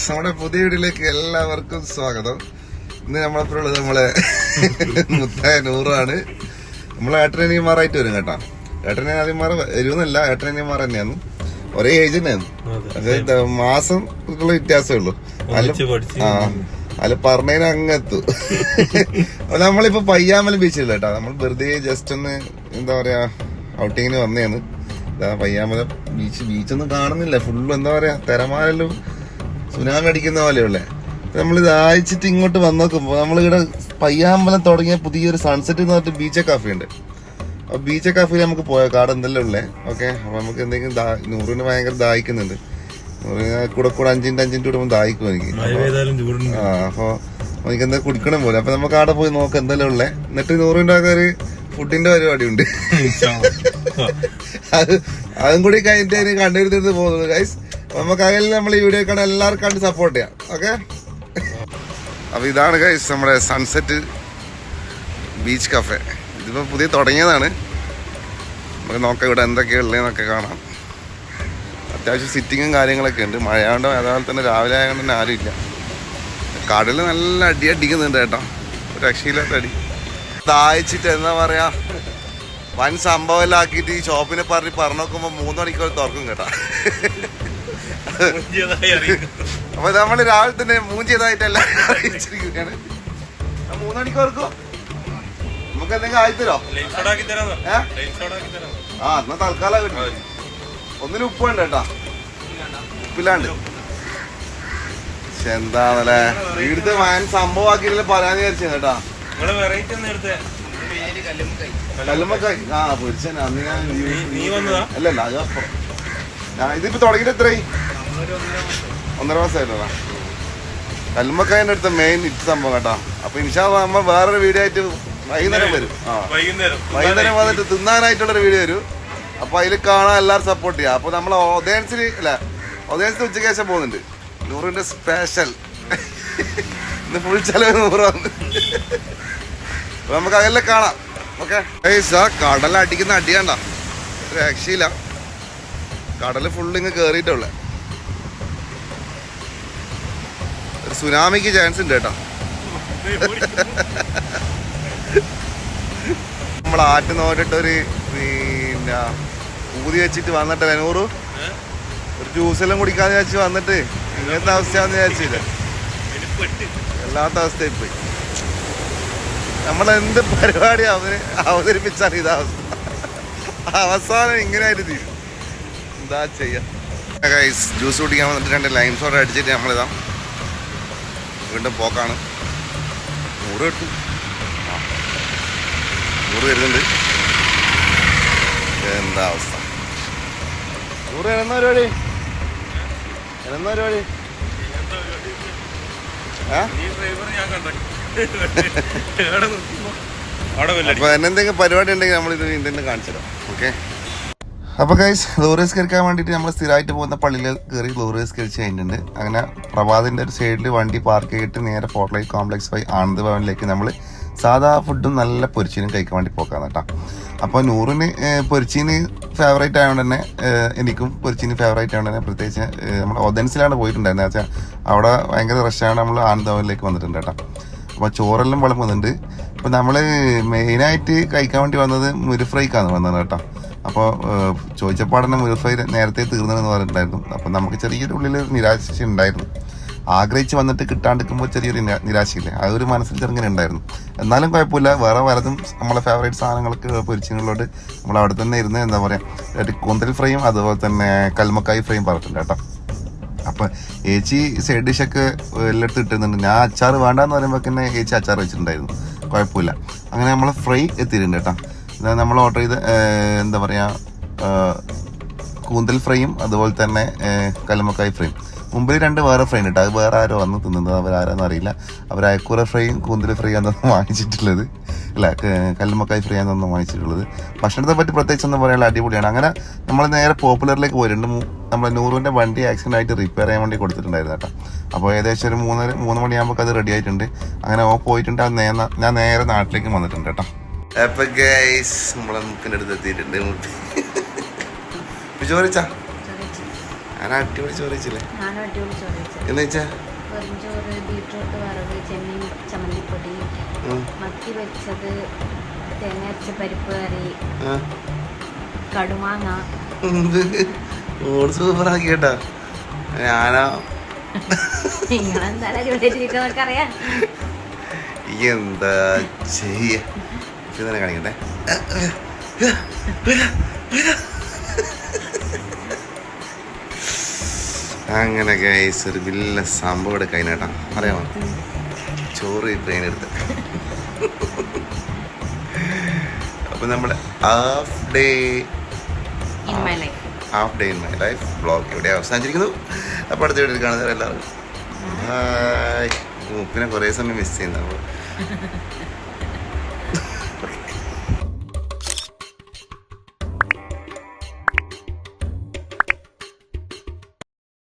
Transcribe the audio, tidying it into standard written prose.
നമ്മുടെ പുതിയ വീഡിയോയിലേക്ക് എല്ലാവർക്കും സ്വാഗതം. ഇന്ന് നമ്മളെപ്പോഴുള്ളത് നമ്മളെ മുത്തായ നൂറാണ്. നമ്മളെ ഏട്ടനിയന്മാരായിട്ട് വരും കേട്ടോ. ഏട്ടനിയന്മാർ വരുമെന്നല്ല, ഏട്ടനിയന്മാർ തന്നെയാണ്, ഒരേ ഏജ് തന്നെയാണ്. പക്ഷേ മാസം വ്യത്യാസമേ ഉള്ളൂ. അല്ല പറഞ്ഞതിന് അങ്ങെത്തു. നമ്മളിപ്പോ പയ്യാമ്പലം ബീച്ചില്ല കേട്ടോ. നമ്മൾ വെറുതെ ജസ്റ്റ് ഒന്ന് എന്താ പറയാ ഔട്ടിങ്ങിന് വന്നേന്ന്. പയ്യാമ്പലം ബീച്ചൊന്നും കാണുന്നില്ല. ഫുള്ള് എന്താ പറയാ തിരമാലെല്ലാം സുനാമി അടിക്കുന്ന പോലെയുള്ളേ. നമ്മളിത് അയച്ചിട്ട് ഇങ്ങോട്ട് വന്ന് നോക്കുമ്പോ നമ്മളിവിടെ പയ്യാമ്പലം തുടങ്ങിയ പുതിയൊരു സൺസെറ്റ് എന്ന് പറഞ്ഞിട്ട് ബീച്ച് കാഫേ ഉണ്ട്. അപ്പൊ ബീച്ച് കാഫേയിൽ നമുക്ക് പോയാൽ കാട് എന്തെല്ലാം ഉള്ളേ. ഓക്കെ, അപ്പൊ നമുക്ക് എന്തെങ്കിലും നൂറിന് ഭയങ്കര ദാഹിക്കുന്നുണ്ട്. കൂടെ 5 മിനിറ്റ് കൂടുമ്പോൾ ദാഹിക്കും എനിക്ക്. അപ്പൊ എനിക്ക് എന്താ കുടിക്കണം പോലെ. അപ്പൊ നമുക്ക് അവിടെ പോയി നോക്കാം എന്തെല്ലാം ഉള്ളേ. എന്നിട്ട് 100 ഒക്കെ ഒരു ഫുഡിന്റെ പരിപാടി ഉണ്ട്. അതും കൂടി കഴിഞ്ഞിട്ട് കണ്ടുവരുന്നത് പോകുന്നത് ഗൈസ്. നമുക്ക് അതിൽ നമ്മൾ ഈ വീഡിയോ കാണാൻ എല്ലാവർക്കും കണ്ട് സപ്പോർട്ട് ചെയ്യാം. ഓക്കെ, അപ്പൊ ഇതാണ് ഗൈസ് നമ്മുടെ സൺസെറ്റ് ബീച്ച് കഫേ. ഇതിപ്പോ പുതിയ തുടങ്ങിയതാണ്. നമുക്ക് നോക്കാം ഇവിടെ എന്തൊക്കെയാ ഉള്ളതെന്നൊക്കെ കാണാം. അത്യാവശ്യം സിറ്റിങ്ങും കാര്യങ്ങളൊക്കെ ഉണ്ട്. മഴയാണ്ടോ അതുപോലെ തന്നെ രാവിലെ ആയതുകൊണ്ട് തന്നെ ആരുമില്ല. കടല് നല്ല അടി അടിക്കുന്നുണ്ട് കേട്ടോ, ഒരു രക്ഷയില്ലാത്ത അടി. ദാഹിച്ചിട്ട് എന്താ പറയാ വൻ സംഭവമെല്ലാം ആക്കിയിട്ട് ഈ ഷോപ്പിനെ പറഞ്ഞു നോക്കുമ്പോ 3 മണിക്കൂർ തുറക്കും കേട്ടോ. അപ്പൊ നമ്മള് രാവിലെ തന്നെ മൂഞ്ചിയതായിട്ടല്ല അറിയിച്ചിരിക്കുകയാണ്. 3 മണിക്കൂർക്കോ നമുക്ക് എന്തെങ്കിലും ആയിത്തരോ? എന്നാ തൽക്കാലം കിട്ടും. ഒന്നിനും ഉപ്പ് വേണ്ട കേട്ടാ, ഉപ്പില്ലാണ്ട്. പക്ഷെ എന്താണല്ലേ വീടുത്തെ വൻ സംഭവം ആക്കിയില്ല പറയാന്ന് വിചാരിച്ചു കേട്ടാ. കല്ലുമ്മക്കായി പൊരിച്ചൻ അന്ന് ഞാൻ അല്ലല്ല അതപ്പുറം. ഞാൻ ഇതിപ്പോ തുടങ്ങിയിട്ട് എത്രയായി? 1.5 മാസമായിട്ടാ. കല്ലുമ്മക്കായന്റെ അടുത്ത മെയിൻ ഇറ്റ് സംഭവം കേട്ടാ. അപ്പൊ ഇൻഷാല്ലാ നമ്മ വേറൊരു വീഡിയോ ആയിട്ട് വൈകുന്നേരം വരും. വൈകുന്നേരം വന്നിട്ട് തിന്നാനായിട്ടുള്ളൊരു വീഡിയോ വരും. അപ്പൊ അതിൽ കാണാൻ എല്ലാവരും സപ്പോർട്ട് ചെയ്യാം. അപ്പൊ നമ്മളെ ഓഡിയൻസിന് ഓഡിയൻസിന് ഉച്ചയ്ക്ക് ശേഷം പോകുന്നുണ്ട്. 100ന്റെ സ്പെഷ്യൽ ഇന്ന് ഫുൾ ചെലവ് 100 വന്ന്. നമുക്ക് അതെല്ലാം കാണാം. ഓക്കെ, കടല അടിക്കുന്ന അടിയാണ്ട രക്ഷയില്ല. കടല് ഫുള്ള് ഇങ്ങ് കേറിയിട്ടുള്ള ഒരു സുനാമിക്ക് ചാൻസ് ഉണ്ട് കേട്ടോ. നമ്മൾ ആറ്റ് നോട്ടിട്ടൊരു പിന്നെ ഊതി വെച്ചിട്ട് വന്നിട്ട് 100 ഒരു ജ്യൂസെല്ലാം കുടിക്കാന്ന് വിചാരിച്ച് വന്നിട്ട് ഇങ്ങനത്തെ അവസ്ഥയാന്ന് വിചാരിച്ചില്ല. വല്ലാത്ത അവസ്ഥയിൽ പോയി. നമ്മളെന്ത് പരിപാടി അവതരിപ്പിച്ചാണ് ഇതവസ്ഥ. അവസാനം ഇങ്ങനെ ആയിട്ട് തീരും. എന്താ ചെയ്യാ ഗൈസ്. ജ്യൂസ് കുടിക്കാൻ വന്നിട്ട് 2 ലൈം സോഡ അടിച്ചിട്ട് നമ്മളിതാ വീണ്ടും പോക്കാണ്. 100 കിട്ടും, 100 വരുന്നുണ്ട്. എന്താ അവസ്ഥ? 100 എന്നാ പരിപാടി? എന്നാ പരിപാടി? അപ്പൊ എന്നെന്തെങ്കിലും പരിപാടി ഉണ്ടെങ്കിൽ നമ്മളിത് ഇതിന്റെ കാണിച്ചു തരാം. ഓക്കെ, അപ്പൊ ഗൈസ് ഗ്ലോറിയസ് കരിക്കാൻ വേണ്ടിയിട്ട് നമ്മൾ സ്ഥിരമായിട്ട് പോകുന്ന പള്ളിയിൽ കയറി ഗ്ലോറിയസ് കരിച്ച് കഴിഞ്ഞിട്ടുണ്ട്. അങ്ങനെ പ്രഭാതിന്റെ ഒരു സൈഡിൽ വണ്ടി പാർക്ക് ചെയ്തിട്ട് നേരെ ഫോർട്ട് കോംപ്ലക്സ് വഴി ആനന്ദ് ഭവനിലേക്ക് നമ്മൾ സാധാ ഫുഡും നല്ല പൊരിച്ചീനും കഴിക്കാൻ വേണ്ടി പോക്കാന്ന് കേട്ടോ. അപ്പോൾ 100ന് പൊരിച്ചീന് ഫേവറേറ്റ് ആയതുകൊണ്ട് തന്നെ എനിക്കും പൊരിച്ചീന് ഫേവറേറ്റ് ആയതുകൊണ്ട് തന്നെ പ്രത്യേകിച്ച് നമ്മൾ ഒതൻസിലാണ് പോയിട്ടുണ്ടായിരുന്നത്. വെച്ചാൽ അവിടെ ഭയങ്കര റഷാണ്. നമ്മൾ ആനന്ദ് ഭവനിലേക്ക് വന്നിട്ടുണ്ട് കേട്ടോ. അപ്പോൾ ചോറെല്ലാം വിളമ്പുന്നുണ്ട്. അപ്പോൾ നമ്മൾ മെയിനായിട്ട് കഴിക്കാൻ വേണ്ടി വന്നത് മുരി ഫ്രൈക്കാണ് വന്നത് കേട്ടോ. അപ്പോൾ ചോദിച്ചപ്പോൾ തന്നെ മുരി ഫ്രൈ നേരത്തെ തീർന്നതെന്ന് പറഞ്ഞിട്ടുണ്ടായിരുന്നു. അപ്പോൾ നമുക്ക് ചെറിയൊരു ഉള്ളിൽ നിരാശ ഉണ്ടായിരുന്നു. ആഗ്രഹിച്ച് വന്നിട്ട് കിട്ടാണ്ടിരിക്കുമ്പോൾ ചെറിയൊരു നിരാശയില്ലേ, അതൊരു മനസ്സിൽ ചെറുങ്ങനെ ഉണ്ടായിരുന്നു. എന്നാലും കുഴപ്പമില്ല. വേറെ പലതും നമ്മളെ ഫേവറേറ്റ് സാധനങ്ങൾക്ക് പൊരിച്ചിനുള്ളോട് നമ്മൾ അവിടെ തന്നെ ഇരുന്ന് എന്താ പറയുക കൂന്തൽ ഫ്രൈയും അതുപോലെ തന്നെ കൽമക്കായ് ഫ്രൈയും പറഞ്ഞിട്ടുണ്ട് കേട്ടോ. അപ്പം ഏച്ചി സൈഡ് ഡിഷൊക്കെ എല്ലായിടത്തും ഇട്ടുന്നുണ്ട്. ഞാൻ അച്ചാർ വേണ്ടാന്ന് പറയുമ്പോൾ തന്നെ ഏച്ചി അച്ചാർ വെച്ചിട്ടുണ്ടായിരുന്നു. കുഴപ്പമില്ല. അങ്ങനെ നമ്മൾ ഫ്രൈ എത്തിയിട്ടുണ്ട് കേട്ടോ. നമ്മൾ ഓർഡർ ചെയ്ത് എന്താ പറയുക കൂന്തൽ ഫ്രൈയും അതുപോലെ തന്നെ കല്ലുമ്മക്കായ് ഫ്രൈയും. മുമ്പിൽ 2 വേറെ ഫ്രൈ ഉണ്ട്. അത് വേറെ ആരോ വന്ന് തിന്നുന്നത്, അവരാരെന്ന് അറിയില്ല. അവർ അയക്കൂറ ഫ്രൈയും കൂന്തൽ ഫ്രൈ ആണെന്നൊന്നും വാങ്ങിച്ചിട്ടുള്ളത്. അല്ല, കല്ലുമ്മക്കായ് ഫ്രൈ ആണെന്നൊന്നും വാങ്ങിച്ചിട്ടുള്ളത്. ഭക്ഷണത്തെ പറ്റി പ്രത്യേകിച്ച് ഒന്നും പറയാനുള്ള അടിപൊളിയാണ്. അങ്ങനെ നമ്മൾ നേരെ പോപ്പുലറിലേക്ക് പോയിട്ടുണ്ട്. നമ്മൾ 100ന്റെ വണ്ടി ആക്സിഡന്റ് ആയിട്ട് റിപ്പയർ ചെയ്യാൻ വേണ്ടി കൊടുത്തിട്ടുണ്ടായിരുന്നു കേട്ടോ. അപ്പോൾ ഏകദേശം ഒരു 3 മണിയാകുമ്പോൾ അത് റെഡി ആയിട്ടുണ്ട്. അങ്ങനെ പോയിട്ടുണ്ട്. ഞാൻ നേരെ നാട്ടിലേക്ക് വന്നിട്ടുണ്ട് കേട്ടോ. അപ്പൊ ഗൈസ് നമ്മളെ മുക്കിൻ്റെ അടുത്ത് എത്തിയിട്ടുണ്ട്. ചോദിച്ചാ ഞാൻ അടിപൊളി ചോറ് വെച്ചില്ലേ? ഞാനും അടിപൊളി ചോറ് വെച്ചു. എന്ന് വെച്ചാ വെറുംചോറ്, ബീട്രൂട്ട് വറവ്, ചെമ്മീൻ ചമ്മന്തിപ്പൊടി, മത്തി വെച്ചത്, തേങ്ങ അരച്ച പരിപ്പ് കറി, കടുമാങ്ങ. സൂപ്പർ ആക്കി കേട്ടാ. ഞാനാ നിങ്ങളെന്തായാലും അടിപൊളിയായിട്ടിരിക്കുന്നതൊക്കെ അറിയാം. എന്താ ചെയ്യ തന്നെ കാണിക്കട്ടെ. അങ്ങനെ ഗൈസ് ഒരു വലിയ സംഭവം ഇവിടെ കഴിഞ്ഞേട്ടാ. അറിയാമോ? ചോറ് ട്രെയിൻ എടുത്ത്. അപ്പൊ നമ്മുടെ half day in my life vlog ഇവിടെ അവസാനിച്ചിരിക്കുന്നു. അപ്പോൾ അടുത്ത വീട്ടിൽ കാണുന്നത് എല്ലാവർക്കും പിന്നെ കുറേ സമയം മിസ് ചെയ്യുന്നുണ്ടാവും.